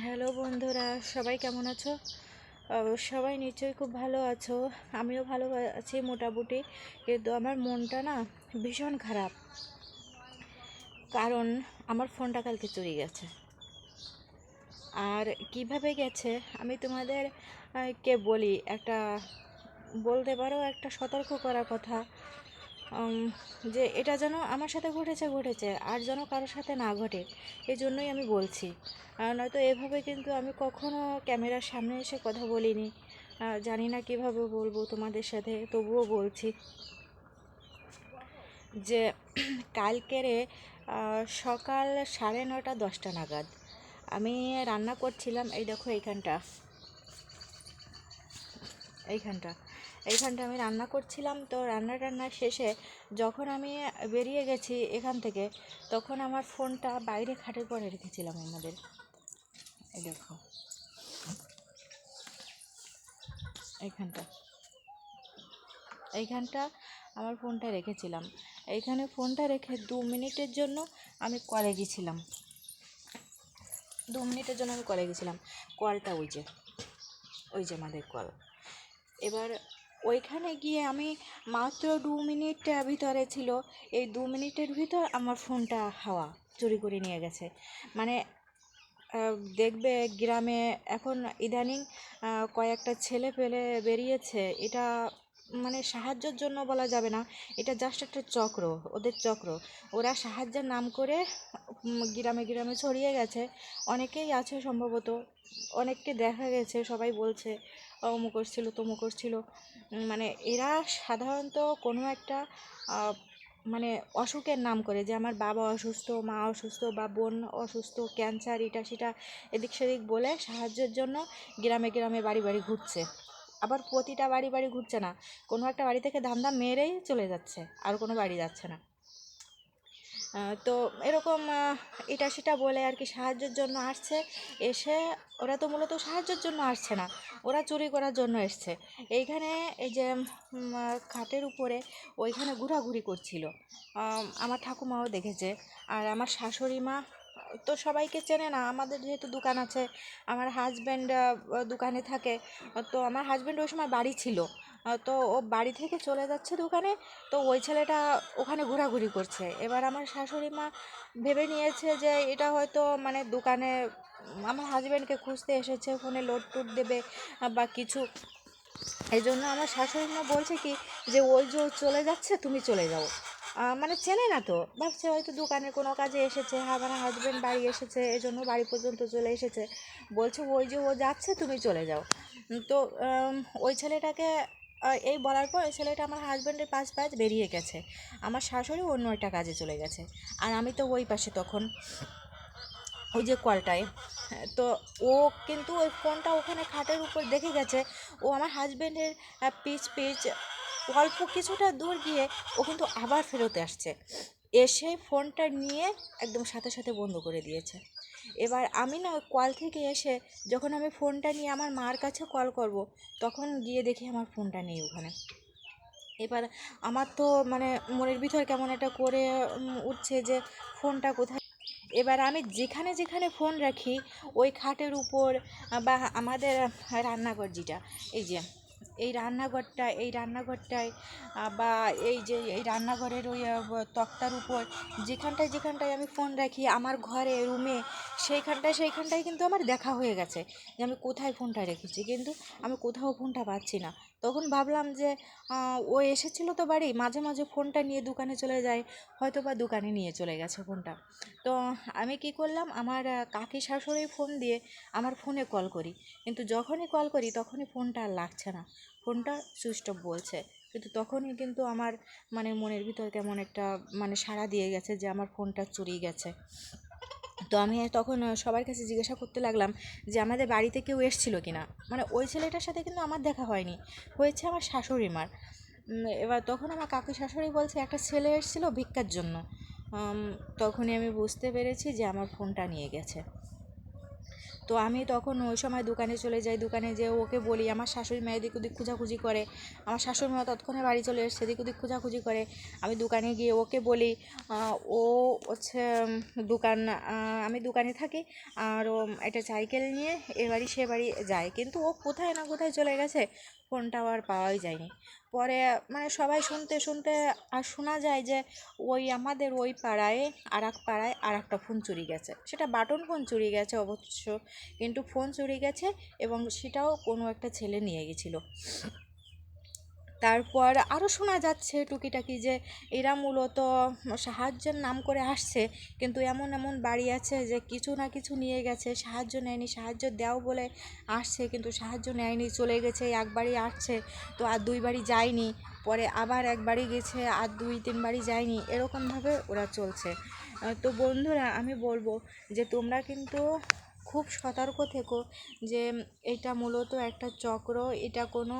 Hello বন্ধুরা, সবাই কেমন আছো? সবাই নিশ্চয়ই খুব ভালো আছো। আমিও ভালো আছি মোটামুটি, কিন্তু আমার মনটা না ভীষণ খারাপ। কারণ আমার ফোনটা কালকে চুরি গেছে। আর কিভাবে গেছে আমি তোমাদের কে বলি, একটা বলতে পারো একটা সতর্ক করার কথা। উম, যে এটা যেন আমার সাথে ঘটেছে আর যেন কারোর সাথে না ঘটে, এই জন্যই আমি বলছি। নয়তো এভাবে কিন্তু আমি কখনো ক্যামেরার সামনে এসে কথা বলিনি। জানি না কিভাবে বলবো তোমাদের সাথে, তবুও বলছি যে কালকেরে সকাল 9:30-10টা নাগাদ আমি রান্না করছিলাম। এই দেখো এইখানটা এইখানটা আমি রান্না করছিলাম। তো রান্না শেষে যখন আমি বেরিয়ে গেছি এখান থেকে, তখন আমার ফোনটা বাইরে খাটের পরে রেখেছিলাম আমাদের। এই দেখো এইখানটা এইখানটা আমার ফোনটা রেখেছিলাম। এইখানে ফোনটা রেখে 2 মিনিটের জন্য আমি কলে গেছিলাম। 2 মিনিটের জন্য আমি কলে গেছিলাম। কলটা ওই যে আমাদের কল। এবার ওইখানে গিয়ে আমি মাত্র 2 মিনিট ভিতরে ছিল। এই 2 মিনিটের ভিতর আমার ফোনটা হাওয়া চুরি করে নিয়ে গেছে। মানে দেখবে গ্রামে এখন ইদানিং কয়েকটা ছেলে পেলে বেরিয়েছে। এটা মানে সাহায্যের জন্য বলা যাবে না, এটা জাস্ট একটা চক্র, ওদের চক্র। ওরা সাহায্যের নাম করে গ্রামে গ্রামে ছড়িয়ে গেছে। অনেকেই আছে সম্ভবত, অনেককে দেখা গেছে, সবাই বলছে অমুক করছিল তমুক করছিল। মানে এরা সাধারণত কোনো একটা মানে অসুখের নাম করে, যে আমার বাবা অসুস্থ, মা অসুস্থ, বা বোন অসুস্থ, ক্যান্সার, এটা সেটা এদিক সেদিক বলে সাহায্যের জন্য গ্রামে গ্রামে বাড়ি বাড়ি ঘুরছে। আবার প্রতিটা বাড়ি বাড়ি ঘুরছে না, কোনো একটা বাড়ি থেকে ধান্দা মেরেই চলে যাচ্ছে, আর কোনো বাড়ি যাচ্ছে না। তো এরকম এটা সেটা বলে আর কি সাহায্যের জন্য আসছে। এসে ওরা তো মূলত সাহায্যের জন্য আসছে না, ওরা চুরি করার জন্য এসছে। এইখানে এই যে খাটের উপরে ওইখানে ঘোরাঘুরি করছিল। আমার ঠাকুমাও দেখেছে। আর আমার শাশুড়ি মা তো সবাইকে চেনে না, আমাদের যেহেতু দোকান আছে, আমার হাজব্যান্ড দোকানে থাকে। তো আমার হাজব্যান্ড ওই সময় বাড়ি ছিল। তো ও বাড়ি থেকে চলে যাচ্ছে দোকানে। তো ওই ছেলেটা ওখানে ঘোরাঘুরি করছে। এবার আমার শাশুড়ি মা ভেবে নিয়েছে যে এটা হয়তো মানে দোকানে আমার হাজব্যান্ডকে খুঁজতে এসেছে, ফোনে লোড টোড দেবে বা কিছু। এই জন্য আমার শাশুড়ি মা বলছে কি, যে ওই যে ও চলে যাচ্ছে, তুমি চলে যাও। মানে চেনে না তো, ভাবছে হয়তো দোকানের কোনো কাজে এসেছে, আমার হাজব্যান্ড বাড়ি এসেছে, এই জন্য বাড়ি পর্যন্ত চলে এসেছে। বলছে ওই যে ও যাচ্ছে, তুমি চলে যাও। তো ওই ছেলেটাকে এই বলার পর ওই ছেলেটা আমার হাজব্যান্ডের পাশ বেরিয়ে গেছে। আমার শাশুড়ি অন্য একটা কাজে চলে গেছে। আর আমি তো ওই পাশে তখন ওই যে কলটায়। তো ও কিন্তু ওই ফোনটা ওখানে খাটের উপর দেখে গেছে। ও আমার হাজব্যান্ডের পিচ পিচ অল্প কিছুটা দূর গিয়ে ও কিন্তু আবার ফেরত আসছে। এসে ফোনটা নিয়ে একদম সাথে সাথে বন্ধ করে দিয়েছে। এবার আমি না ওই কল থেকে এসে যখন আমি ফোনটা নিয়ে আমার মার কাছে কল করব, তখন গিয়ে দেখি আমার ফোনটা নেই ওখানে। এবার আমার তো মানে মনের ভিতর কেমন একটা করে উঠছে যে ফোনটা কোথায়। এবার আমি যেখানে যেখানে ফোন রাখি, ওই খাটের উপর বা আমাদের রান্নাঘর যেটা, এই যে এই রান্নাঘরটায় বা এই যে এই রান্নাঘরের ওই তক্তার উপর যেখানটায় যেখানটায় আমি ফোন রাখি, আমার ঘরে রুমে, সেইখানটায় কিন্তু আমার দেখা হয়ে গেছে যে আমি কোথায় ফোনটা রেখেছি, কিন্তু আমি কোথাও ফোনটা পাচ্ছি না। তখন ভাবলাম যে ও এসেছিলো তো বাড়ি, মাঝে মাঝে ফোনটা নিয়ে দোকানে চলে যায়, হয়তো বা দোকানে নিয়ে চলে গেছে ফোনটা। তো আমি কি করলাম, আমার কাকি শাশুড়ি ফোন দিয়ে আমার ফোনে কল করি, কিন্তু যখনই কল করি তখনই ফোনটা আর লাগছে না, ফোনটা সুইচ অফ বলছে। কিন্তু তখনই কিন্তু আমার মানে মনের ভিতর কেমন একটা মানে সাড়া দিয়ে গেছে যে আমার ফোনটা চুরি গেছে। তো আমি তখন সবার কাছে জিজ্ঞাসা করতে লাগলাম যে আমাদের বাড়িতে কেউ এসেছিলো কি না। মানে ওই ছেলেটার সাথে কিন্তু আমার দেখা হয়নি, হয়েছে আমার শাশুড়ি মার। এবার তখন আমার কাকু শাশুড়ি বলছে একটা ছেলে এসেছিলো ভিক্ষার জন্য। তখনই আমি বুঝতে পেরেছি যে আমার ফোনটা নিয়ে গেছে। তো আমি তখন ওই সময় দোকানে চলে যাই, দোকানে যেয়ে ওকে বলি, আমার শাশুড়ি মা এদিক ওদিক খোঁজাখুঁজি করে, আমার শাশুড়ি মা তৎক্ষণে বাড়ি চলে এসছে, এদিক ওদিক খোঁজাখুঁজি করে। আমি দোকানে গিয়ে ওকে বলি, ও হচ্ছে দোকান, আমি দোকানে থাকি, আর ও একটা সাইকেল নিয়ে এ বাড়ি সে বাড়ি যায়, কিন্তু ও কোথায় না কোথায় চলে গেছে, ফোনটা আর পাওয়াই যায়নি। পরে মানে সবাই শুনতে শুনতে আর শোনা যায় যে আমাদের ওই পাড়ায় আর এক পাড়ায় আর একটা ফোন চুরি গেছে, সেটা বাটন ফোন চুরি গেছে অবশ্য, কিন্তু ফোন চুরি গেছে, এবং সেটাও কোনো একটা ছেলে নিয়ে গেছিলো। তারপর আরও শোনা যাচ্ছে টুকিটাকি যে এরা মূলত সাহায্যের নাম করে আসছে, কিন্তু এমন এমন বাড়ি আছে যে কিছু না কিছু নিয়ে গেছে, সাহায্য নেয়নি, সাহায্য দাও বলে আসছে কিন্তু সাহায্য নেয়নি, চলে গেছে, একবারই আসছে তো আর দুই বাড়ি যায়নি, পরে আবার একবারই গেছে আর দুই তিন বাড়ি যায়নি, এরকমভাবে ওরা চলছে। তো বন্ধুরা আমি বলবো যে তোমরা কিন্তু খুব সতর্ক থেকো, যে এটা মূলত একটা চক্র, এটা কোনো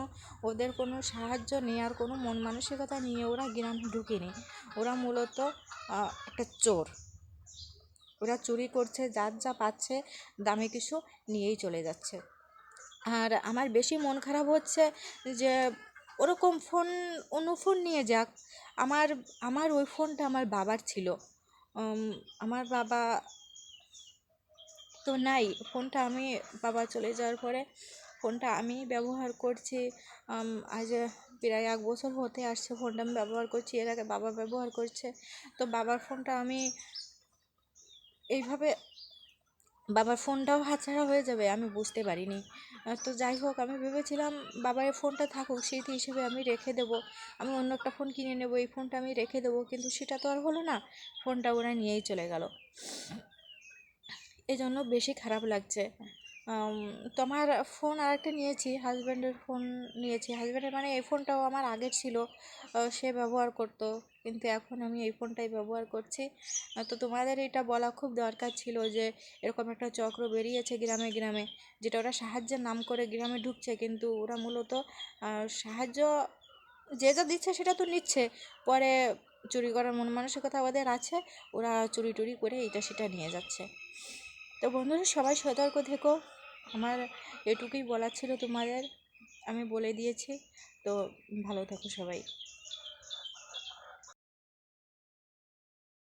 ওদের কোনো সাহায্য নেওয়ার কোনো মন মানসিকতা নিয়ে ওরা গ্রামে ঢুকেনি, ওরা মূলত একটা চোর, ওরা চুরি করছে, যার যা পাচ্ছে দামে কিছু নিয়েই চলে যাচ্ছে। আর আমার বেশি মন খারাপ হচ্ছে যে ওরকম ফোন, অন্য ফোন নিয়ে যাক, আমার আমার ওই ফোনটা আমার বাবার ছিল, আমার বাবা তো নাই, ফোনটা আমি, বাবা চলে যাওয়ার পরে ফোনটা আমি ব্যবহার করছি, আজ প্রায় 1 বছর হতে আসছে ফোনটা আমি ব্যবহার করছি, এর আগে বাবা ব্যবহার করছে। তো বাবার ফোনটা আমি এইভাবে, বাবার ফোনটাও হাতছাড়া হয়ে যাবে আমি বুঝতে পারিনি। তো যাই হোক, আমি ভেবেছিলাম বাবার এই ফোনটা থাকুক, স্মৃতি হিসেবে আমি রেখে দেবো, আমি অন্য একটা ফোন কিনে নেবো, এই ফোনটা আমি রেখে দেবো, কিন্তু সেটা তো আর হলো না, ফোনটা ওরা নিয়েই চলে গেল, এই জন্য বেশি খারাপ লাগছে। তোমার ফোন আরেকটা নিয়েছি, হাজব্যান্ডের ফোন নিয়েছি, হাজব্যান্ডের মানে এই ফোনটাও আমার আগের ছিল, সে ব্যবহার করতো, কিন্তু এখন আমি এই ফোনটাই ব্যবহার করছি। তো তোমাদের এটা বলা খুব দরকার ছিল যে এরকম একটা চক্র বেরিয়েছে গ্রামে গ্রামে, যেটা ওরা সাহায্যের নাম করে গ্রামে ঢুকছে, কিন্তু ওরা মূলত সাহায্য যে যা দিচ্ছে সেটা তো নিচ্ছে, পরে চুরি করার মন মানসিকতা ওদের আছে, ওরা চুরি টুরি করে এটা সেটা নিয়ে যাচ্ছে। তো বন্ধুরা সবাই সতর্ক থেকো, আমার এটুকুই বলার ছিল তোমাদের, আমি বলে দিয়েছি। তো ভালো থেকো সবাই।